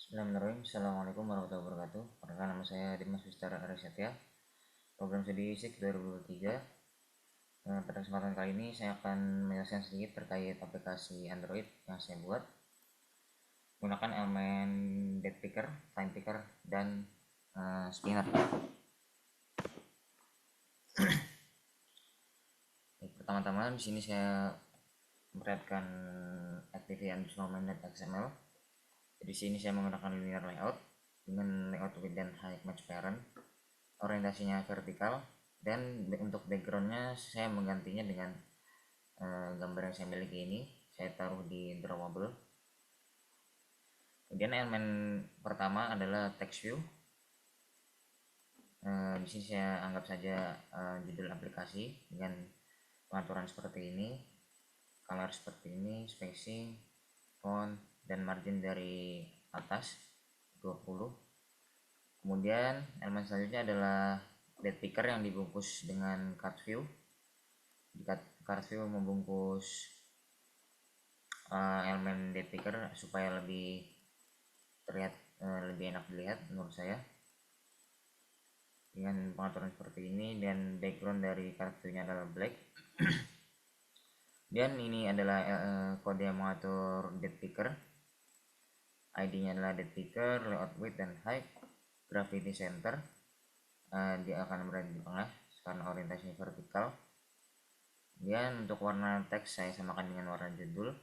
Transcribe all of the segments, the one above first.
Bismillahirrahmanirrahim. Assalamualaikum warahmatullahi wabarakatuh. Perkenalkan, nama saya Dimas Wistara Aryasatya, program studi FISIK 2023. Pada kesempatan kali ini saya akan menjelaskan sedikit terkait aplikasi Android yang saya buat menggunakan elemen date picker, time picker, dan spinner. Pertama-tama di sini saya memperlihatkan activity underscore main.xml. Di sini saya menggunakan linear layout dengan layout width dan height match parent, orientasinya vertikal, dan untuk backgroundnya saya menggantinya dengan gambar yang saya miliki ini. Saya taruh di drawable. Kemudian elemen pertama adalah text view. Di sini saya anggap saja judul aplikasi dengan pengaturan seperti ini, color seperti ini, spacing, font, dan margin dari atas 20. Kemudian elemen selanjutnya adalah date picker yang dibungkus dengan card view. Di card view membungkus elemen date picker supaya lebih terlihat lebih enak dilihat menurut saya, dengan pengaturan seperti ini, dan background dari card view-nya adalah black. Dan ini adalah kode yang mengatur date picker. ID-nya adalah date picker, layout width dan height, gravity center. Dia akan berada di tengah karena orientasinya vertikal. Kemudian untuk warna teks saya samakan dengan warna judul.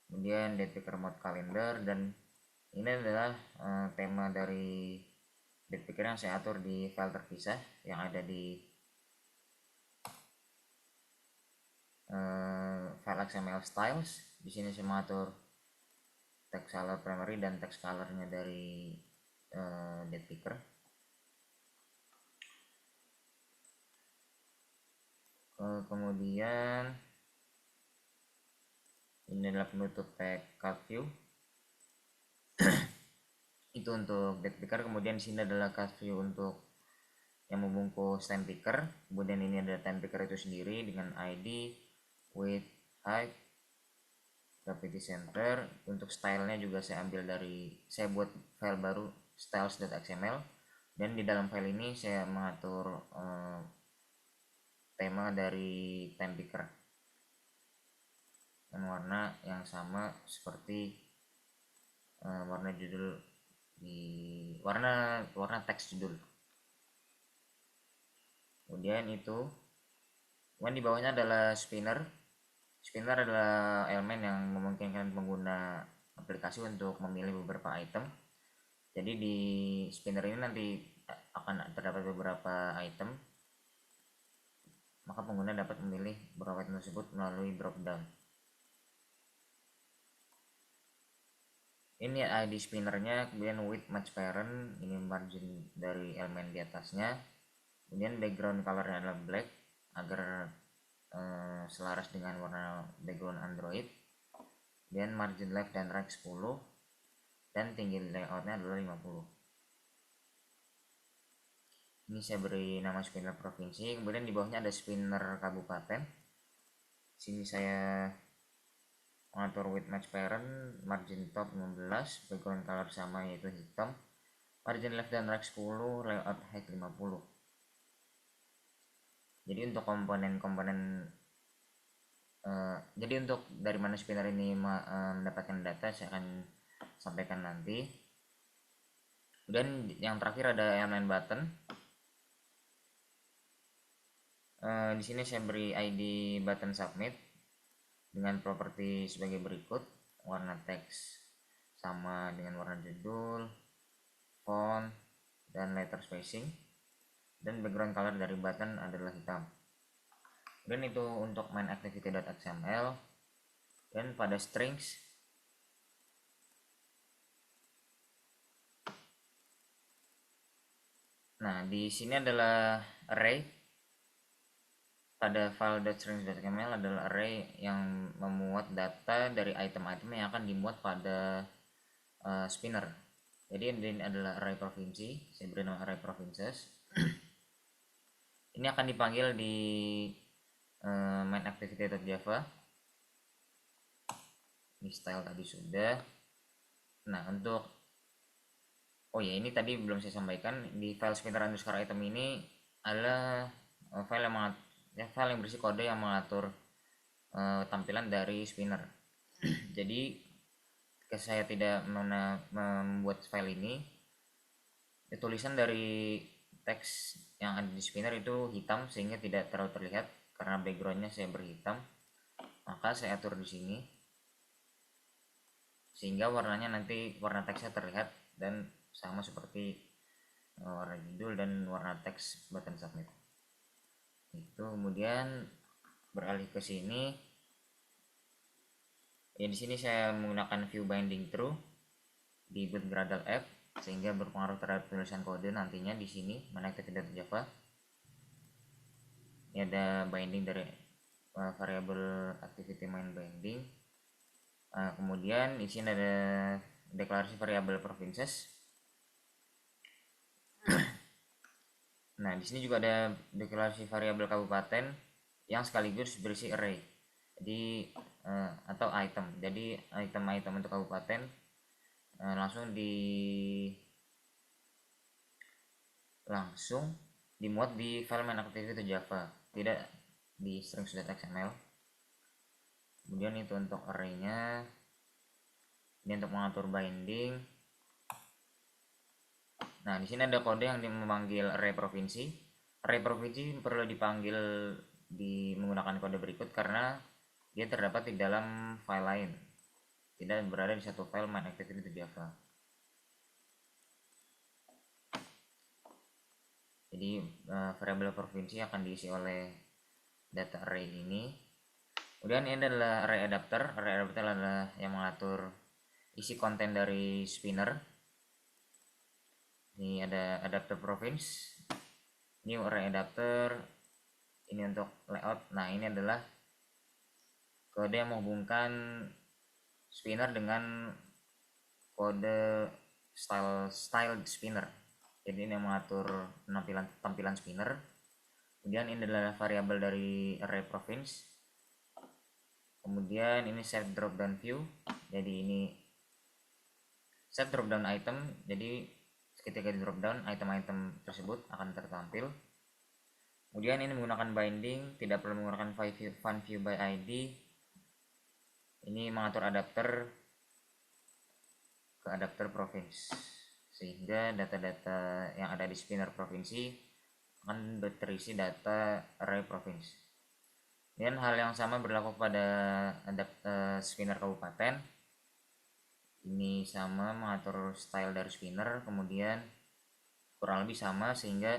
Kemudian date picker mode kalender, dan ini adalah tema dari date picker yang saya atur di file terpisah yang ada di file XML styles. Di sini saya mengatur text color primary dan text colornya dari date picker. Kemudian ini adalah penutup tag card view. Itu untuk date picker. Kemudian di sini adalah card view untuk yang membungkus time picker. Kemudian ini ada time picker itu sendiri dengan ID, width, height, gravity center. Untuk stylenya juga saya ambil dari, saya buat file baru styles.xml, dan di dalam file ini saya mengatur tema dari time picker dan warna yang sama seperti warna judul di warna teks judul. Kemudian di bawahnya adalah spinner. Spinner adalah elemen yang memungkinkan pengguna aplikasi untuk memilih beberapa item. Jadi di spinner ini nanti akan terdapat beberapa item, maka pengguna dapat memilih beberapa item tersebut melalui drop down. Ini ID spinnernya, kemudian width match parent, ini margin dari elemen di atasnya. Kemudian background colornya adalah black agar selaras dengan warna background Android. Dan margin left dan right 10, dan tinggi layoutnya adalah 50. Ini saya beri nama spinner provinsi. Kemudian di bawahnya ada spinner kabupaten. Sini saya mengatur width match parent, margin top 15, background color sama yaitu hitam, margin left dan right 10, layout height 50. Jadi untuk komponen-komponen jadi untuk dari mana spinner ini mendapatkan data saya akan sampaikan nanti. Kemudian yang terakhir ada elemen button. Di sini saya beri ID button submit dengan properti sebagai berikut: warna teks sama dengan warna judul, font, dan letter spacing, dan background color dari button adalah hitam. Dan itu untuk main activity.xml. Dan pada strings di sini adalah array. Pada file.strings.xml adalah array yang memuat data dari item-item yang akan dimuat pada spinner. Jadi ini adalah array provinsi, saya beri nama array provinces. Ini akan dipanggil di main activity.java. Ini style tadi sudah. Nah untuk oh ya, ini tadi belum saya sampaikan, di file spinner underscore item ini adalah file yang berisi kode yang mengatur tampilan dari spinner. Jadi ketika saya tidak membuat file ini, tulisan dari teks yang ada di spinner itu hitam sehingga tidak terlalu terlihat karena backgroundnya saya berhitam. Maka saya atur di sini sehingga warnanya nanti warna teksnya terlihat dan sama seperti warna judul dan warna teks button submit. Itu kemudian beralih ke sini. Ya di sini saya menggunakan view binding true di boot Gradle app sehingga berpengaruh terhadap tulisan kode nantinya di sini Java. Ini ada binding dari variable activity main binding. Kemudian di sini ada deklarasi variabel provinces. Nah, di sini juga ada deklarasi variabel kabupaten yang sekaligus berisi array. Jadi atau item. Jadi item-item untuk kabupaten langsung dimuat di file main activity Java, tidak di string.xml. Kemudian itu untuk array-nya. Ini untuk mengatur binding. Nah, di sini ada kode yang memanggil array provinsi. Array provinsi perlu dipanggil menggunakan kode berikut karena dia terdapat di dalam file lain, tidak berada di satu file main activity Java. Jadi variabel provinsi akan diisi oleh data array ini. Kemudian ini adalah array adapter. Array adapter adalah yang mengatur isi konten dari spinner. Ini ada adapter province, new array adapter, ini untuk layout. Nah, ini adalah kode yang menghubungkan spinner dengan kode style spinner. Jadi ini yang mengatur tampilan spinner. Kemudian ini adalah variabel dari array province. Kemudian ini set dropdown view. Jadi ini set dropdown item. Jadi ketika di dropdown item-item tersebut akan tertampil. Kemudian ini menggunakan binding, tidak perlu menggunakan fun view by ID. Ini mengatur adapter ke adapter province sehingga data-data yang ada di spinner provinsi akan terisi data array province. Dan hal yang sama berlaku pada spinner kabupaten. Ini sama mengatur style dari spinner, kemudian kurang lebih sama sehingga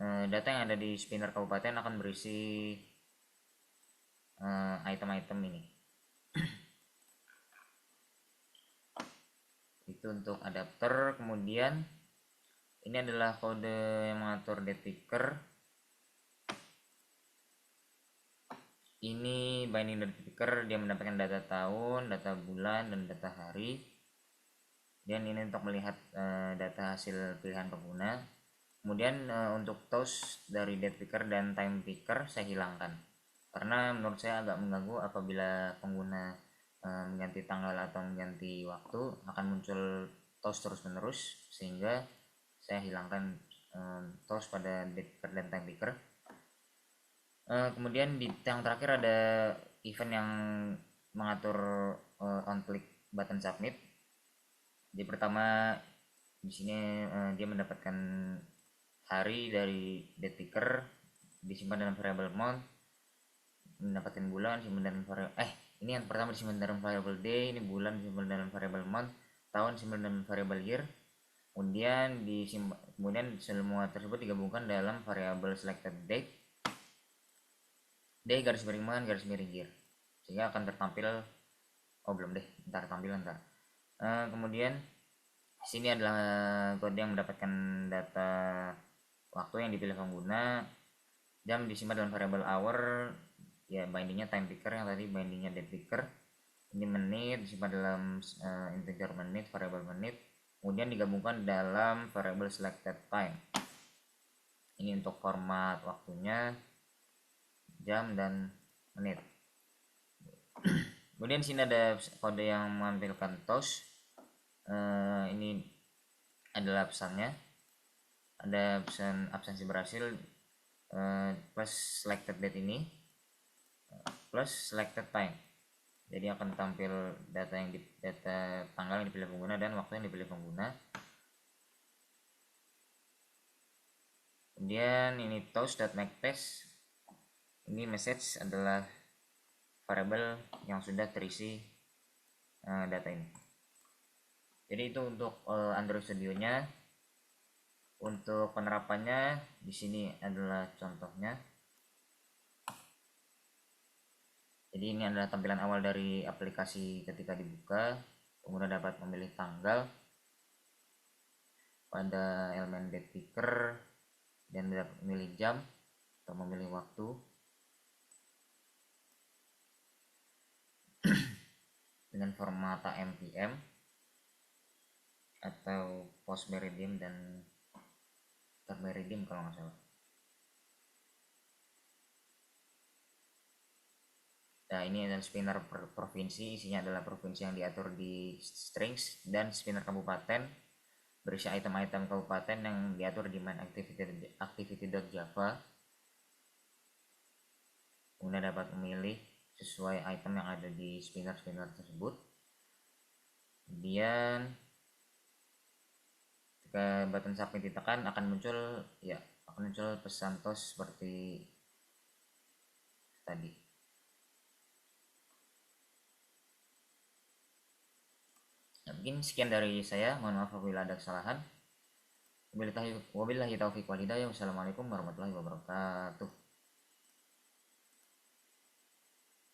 data yang ada di spinner kabupaten akan berisi item-item ini. Itu untuk adapter. Kemudian ini adalah kode yang mengatur date picker. Ini binding date picker, dia mendapatkan data tahun, data bulan, dan data hari. Dan ini untuk melihat data hasil pilihan pengguna. Kemudian untuk toast dari date picker dan time picker saya hilangkan karena menurut saya agak mengganggu apabila pengguna mengganti tanggal atau mengganti waktu akan muncul toast terus menerus, sehingga saya hilangkan toast pada date picker dan time picker. Kemudian di yang terakhir ada event yang mengatur on click button submit. Jadi pertama di sini dia mendapatkan hari dari date picker, disimpan dalam variable month, mendapatkan bulan disimpan dalam variable ini yang pertama disimpan dalam variable day, ini bulan disimpan dalam variable month, tahun disimpan dalam variable year. Kemudian semua tersebut digabungkan dalam variable selected date, day garis miring month garis miring year, sehingga akan tertampil kemudian sini adalah kode yang mendapatkan data waktu yang dipilih pengguna, jam disimpan dalam variable hour, ya bindingnya time picker, yang tadi bindingnya date picker. Ini menit disimpan dalam integer menit, variable menit, kemudian digabungkan dalam variable selected time. Ini untuk format waktunya, jam dan menit. Kemudian sini ada kode yang menampilkan toast. Ini adalah pesannya, ada pesan absensi berhasil plus selected date ini plus selected time. Jadi akan tampil data tanggal yang dipilih pengguna dan waktu yang dipilih pengguna. Kemudian ini toast.makePage, ini message adalah variabel yang sudah terisi data ini. Jadi itu untuk Android Studio-nya. Untuk penerapannya di sini adalah contohnya. Jadi ini adalah tampilan awal dari aplikasi ketika dibuka. Pengguna dapat memilih tanggal pada elemen date picker dan dapat memilih jam atau memilih waktu. Dengan format AMPM atau post meridian dan termeridian kalau nggak salah. Nah, ini adalah spinner provinsi, isinya adalah provinsi yang diatur di strings, dan spinner kabupaten berisi item-item kabupaten yang diatur di main activity.java. Kemudian dapat memilih sesuai item yang ada di spinner tersebut. Kemudian ketika button submit ditekan akan muncul pesan toast seperti tadi. Nah, mungkin sekian dari saya. Mohon maaf apabila ada kesalahan. Wabillahi taufiq wal hidayah. Wassalamualaikum warahmatullahi wabarakatuh.